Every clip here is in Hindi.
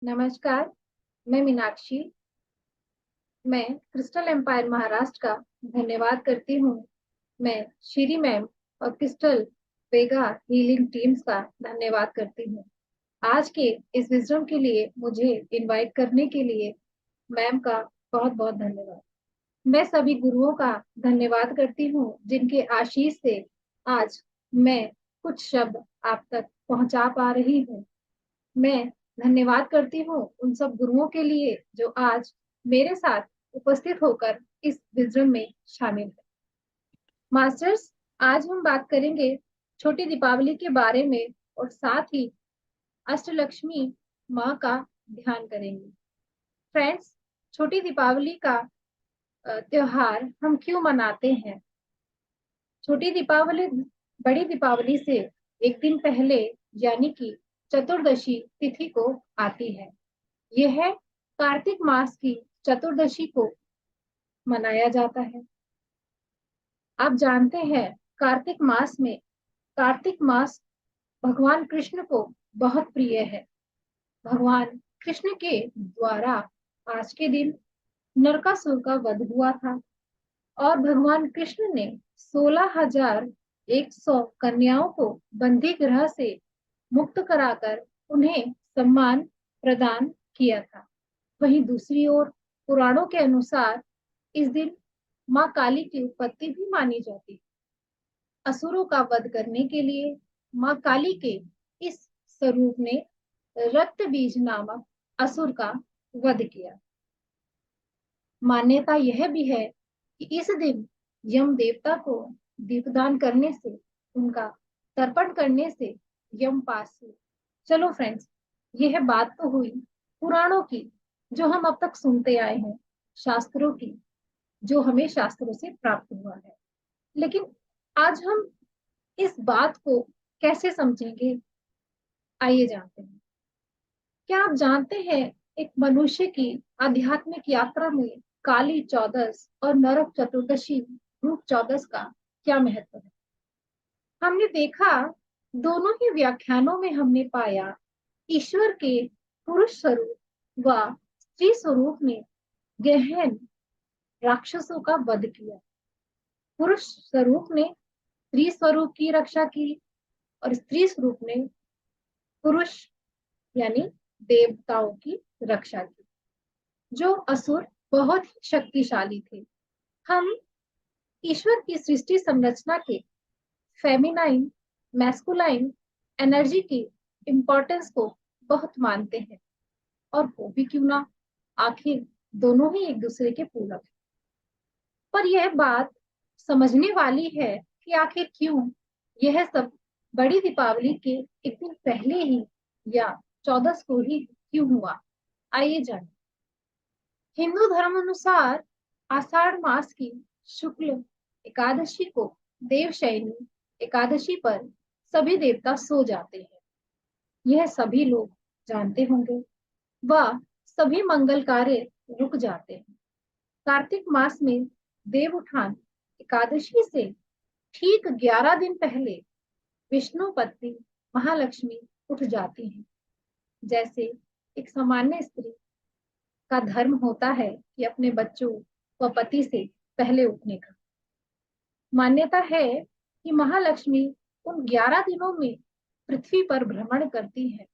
नमस्कार, मैं मीनाक्षी। मैं क्रिस्टल एम्पायर महाराष्ट्र का धन्यवाद करती हूँ। मैं श्री मैम और क्रिस्टल वेगा हीलिंग टीम्स का धन्यवाद करती हूँ। आज के इस विजडम के लिए मुझे इनवाइट करने के लिए मैम का बहुत-बहुत धन्यवाद। मैं सभी गुरुओं का धन्यवाद करती हूँ जिनके आशीष से आज मैं कुछ शब्द आप तक पहुँचा पा रही हूँ। मैं धन्यवाद करती हूँ उन सब गुरुओं के लिए जो आज मेरे साथ उपस्थित होकर इस विजडम में शामिल है। मास्टर्स, आज हम बात करेंगे छोटी दीपावली के बारे में और साथ ही अष्टलक्ष्मी माँ का ध्यान करेंगे। फ्रेंड्स, छोटी दीपावली का त्योहार हम क्यों मनाते हैं? छोटी दीपावली बड़ी दीपावली से एक दिन पहले यानी कि चतुर्दशी तिथि को आती है। यह कार्तिक मास की चतुर्दशी को मनाया जाता है। आप जानते हैं कार्तिक मास भगवान कृष्ण को बहुत प्रिय है। भगवान कृष्ण के द्वारा आज के दिन नरकासुर का वध हुआ था और भगवान कृष्ण ने 16,100 कन्याओं को बंदी गृह से मुक्त कराकर उन्हें सम्मान प्रदान किया था। वहीं दूसरी ओर पुराणों के अनुसार इस दिन माँ काली की उत्पत्ति भी मानी जाती है। असुरों का वध करने के लिए माँ काली के इस स्वरूप ने रक्त बीज नामक असुर का वध किया। मान्यता यह भी है कि इस दिन यम देवता को दीपदान करने से, उनका तर्पण करने से यम पास हुए। चलो फ्रेंड्स, यह बात तो हुई पुराणों की जो हम अब तक सुनते आए हैं, शास्त्रों की जो हमें शास्त्रों से प्राप्त हुआ है। लेकिन आज हम इस बात को कैसे समझेंगे, आइए जानते हैं। क्या आप जानते हैं एक मनुष्य की आध्यात्मिक यात्रा में काली चौदस और नरक चतुर्दशी रूप चौदस का क्या महत्व है? हमने देखा, दोनों ही व्याख्यानों में हमने पाया ईश्वर के पुरुष स्वरूप व स्त्री स्वरूप ने गहन राक्षसों का वध किया। पुरुष स्वरूप ने स्त्री स्वरूप की रक्षा की और स्त्री स्वरूप ने पुरुष यानी देवताओं की रक्षा की, जो असुर बहुत ही शक्तिशाली थे। हम ईश्वर की सृष्टि संरचना के फेमिनाइन मैस्कुलाइन एनर्जी की इम्पोर्टेंस को बहुत मानते हैं, और वो भी क्यों ना, आखिर दोनों ही एक दूसरे के पूरक हैं। पर यह बात समझने वाली है कि आखिर क्यों यह सब बड़ी दीपावली के एक दिन पहले ही या चौदस को ही क्यों हुआ, आइए जानें। हिंदू धर्म अनुसार आषाढ़ मास की शुक्ल एकादशी को देवशयनी एकादशी पर सभी देवता सो जाते हैं। यह सभी लोग जानते होंगे। वह सभी मंगल कार्य रुक जाते हैं। कार्तिक मास में देव उठान एकादशी से ठीक 11 दिन पहले विष्णु पत्नी महालक्ष्मी उठ जाती हैं। जैसे एक सामान्य स्त्री का धर्म होता है कि अपने बच्चों व पति से पहले उठने का। मान्यता है कि महालक्ष्मी उन 11 दिनों में पृथ्वी पर भ्रमण करती है,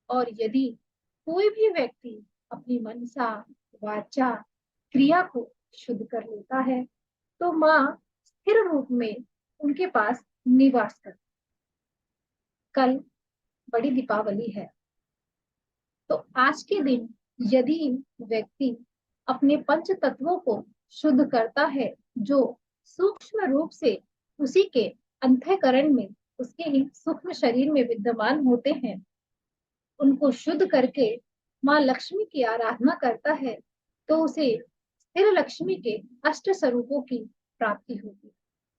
और यदि कोई भी व्यक्ति अपनी मनसा वाचा क्रिया को शुद्ध कर लेता है तो माँ स्थिर रूप में उनके पास निवास करती। कल बड़ी दीपावली है, तो आज के दिन यदि व्यक्ति अपने पंच तत्वों को शुद्ध करता है, जो सूक्ष्म रूप से उसी के अंतःकरण में, उसके ही सूक्ष्म शरीर में विद्यमान होते हैं, उनको शुद्ध करके माँ लक्ष्मी की आराधना करता है, तो उसे स्थिर लक्ष्मी के अष्ट स्वरूपों की प्राप्ति होगी।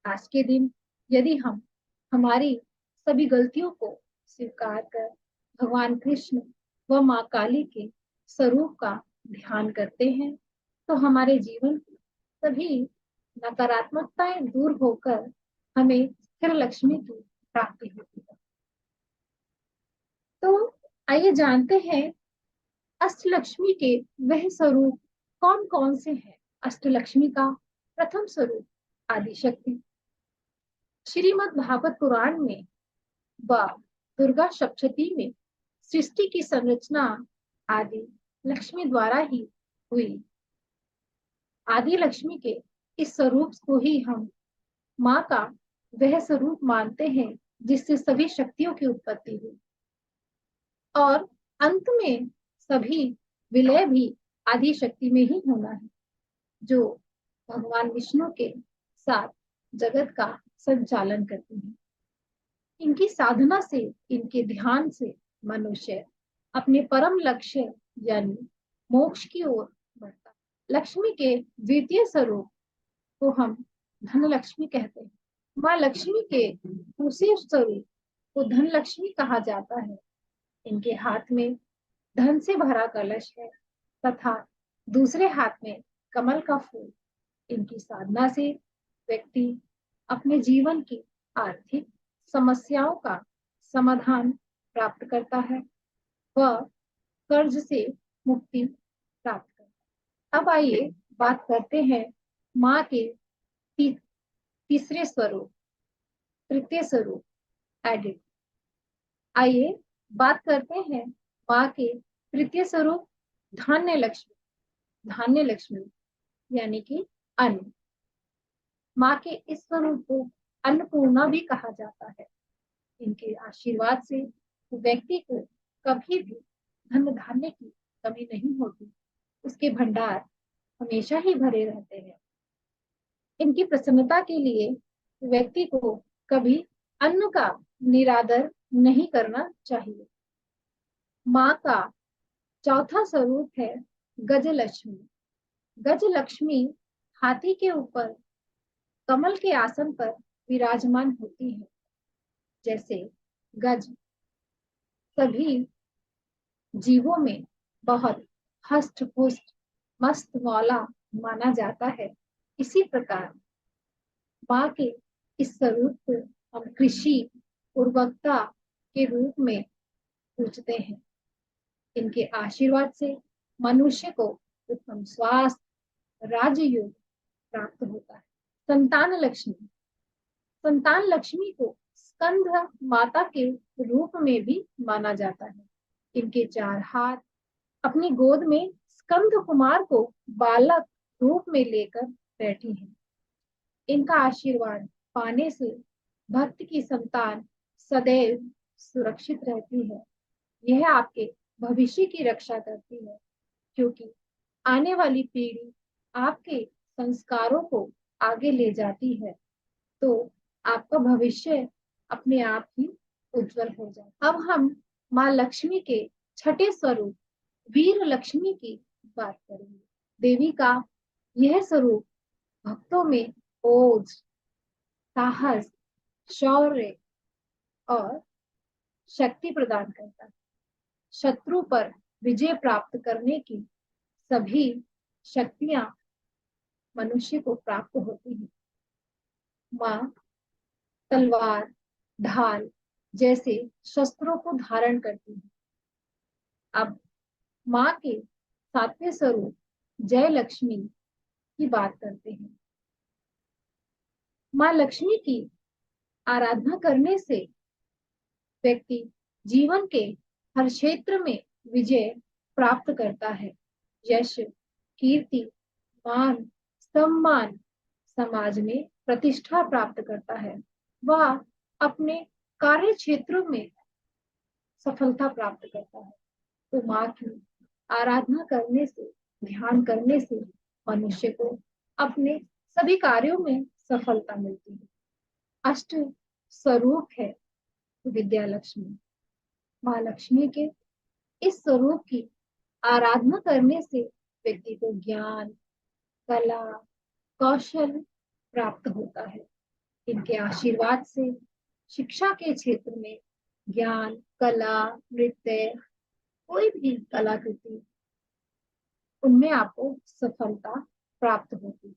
आज के दिन यदि हम हमारी सभी गलतियों को स्वीकार कर भगवान कृष्ण व माँ काली के स्वरूप का ध्यान करते हैं, तो हमारे जीवन की सभी नकारात्मकताएं दूर होकर हमें स्थिर लक्ष्मी की प्राप्ति होती है। तो आइए जानते हैं अष्टलक्ष्मी के वह स्वरूप कौन कौन से हैं? अष्टलक्ष्मी का प्रथम स्वरूप आदिशक्ति। श्रीमद् भागवत पुराण में व दुर्गा सप्तशती में सृष्टि की संरचना आदि लक्ष्मी द्वारा ही हुई। आदि लक्ष्मी के इस स्वरूप को ही हम माँ का वह स्वरूप मानते हैं जिससे सभी शक्तियों की उत्पत्ति हुई और अंत में सभी विलय भी आदि शक्ति में ही होना है, जो भगवान विष्णु के साथ जगत का संचालन करती है। इनकी साधना से, इनके ध्यान से मनुष्य अपने परम लक्ष्य यानी मोक्ष की ओर बढ़ता है। लक्ष्मी के द्वितीय स्वरूप को हम धन लक्ष्मी कहते हैं। माँ लक्ष्मी के दूसरे स्वरूप को धन लक्ष्मी कहा जाता है। इनके हाथ में धन से भरा कलश है तथा दूसरे हाथ में कमल का फूल। इनकी साधना से व्यक्ति अपने जीवन की आर्थिक समस्याओं का समाधान प्राप्त करता है व कर्ज से मुक्ति प्राप्त करता है। अब आइए बात करते हैं माँ के तीसरे स्वरूप, तृतीय स्वरूप एडिट। आइए बात करते हैं माँ के तृतीय स्वरूप धान्य लक्ष्मी। धान्य लक्ष्मी यानी कि अन्न। माँ के इस स्वरूप को अन्नपूर्णा भी कहा जाता है। इनके आशीर्वाद से व्यक्ति को कभी भी धन धान्य की कमी नहीं होती, उसके भंडार हमेशा ही भरे रहते हैं। इनकी प्रसन्नता के लिए व्यक्ति को कभी अन्न का निरादर नहीं करना चाहिए। माँ का चौथा स्वरूप है गजलक्ष्मी। गजलक्ष्मी हाथी के ऊपर कमल के आसन पर विराजमान होती है। जैसे गज सभी जीवों में बहुत हष्ट पुष्ट मस्त मौला माना जाता है, इसी प्रकार माँ के इस स्वरूप को हम कृषि उर्वरकता के रूप में पूजते हैं। इनके आशीर्वाद से मनुष्य को उत्तम स्वास्थ्य राजयोग प्राप्त होता है। संतान लक्ष्मी। संतान लक्ष्मी को स्कंद माता के रूप में भी माना जाता है। इनके चार हाथ अपनी गोद में स्कंद कुमार को बालक रूप में लेकर बैठी हैं। इनका आशीर्वाद पाने से भक्त की संतान सदैव सुरक्षित रहती है। यह आपके भविष्य की रक्षा करती है, क्योंकि आने वाली पीढ़ी आपके संस्कारों को आगे ले जाती है, तो आपका भविष्य अपने आप ही उज्जवल हो जाए। अब हम माँ लक्ष्मी के छठे स्वरूप वीर लक्ष्मी की बात करेंगे। देवी का यह स्वरूप भक्तों में ओज, साहस, शौर्य और शक्ति प्रदान करता है। शत्रु पर विजय प्राप्त करने की सभी शक्तियां मनुष्य को प्राप्त होती हैं। माँ तलवार, ढाल जैसे शस्त्रों को धारण करती है। अब माँ के सातवें स्वरूप जय लक्ष्मी की बात करते हैं। माँ लक्ष्मी की आराधना करने से व्यक्ति जीवन के हर क्षेत्र में विजय प्राप्त करता है। यश, कीर्ति, मान, सम्मान, समाज में प्रतिष्ठा प्राप्त करता है। वह अपने कार्य क्षेत्रों में सफलता प्राप्त करता है। तो माँ की आराधना करने से, ध्यान करने से मनुष्य को अपने सभी कार्यों में सफलता मिलती है। अष्ट स्वरूप है विद्या लक्ष्मी। माँ लक्ष्मी के इस स्वरूप की आराधना करने से व्यक्ति को ज्ञान, कला, कौशल प्राप्त होता है। इनके आशीर्वाद से शिक्षा के क्षेत्र में ज्ञान, कला, नृत्य, कोई भी कलाकृति, उनमें आपको सफलता प्राप्त होगी।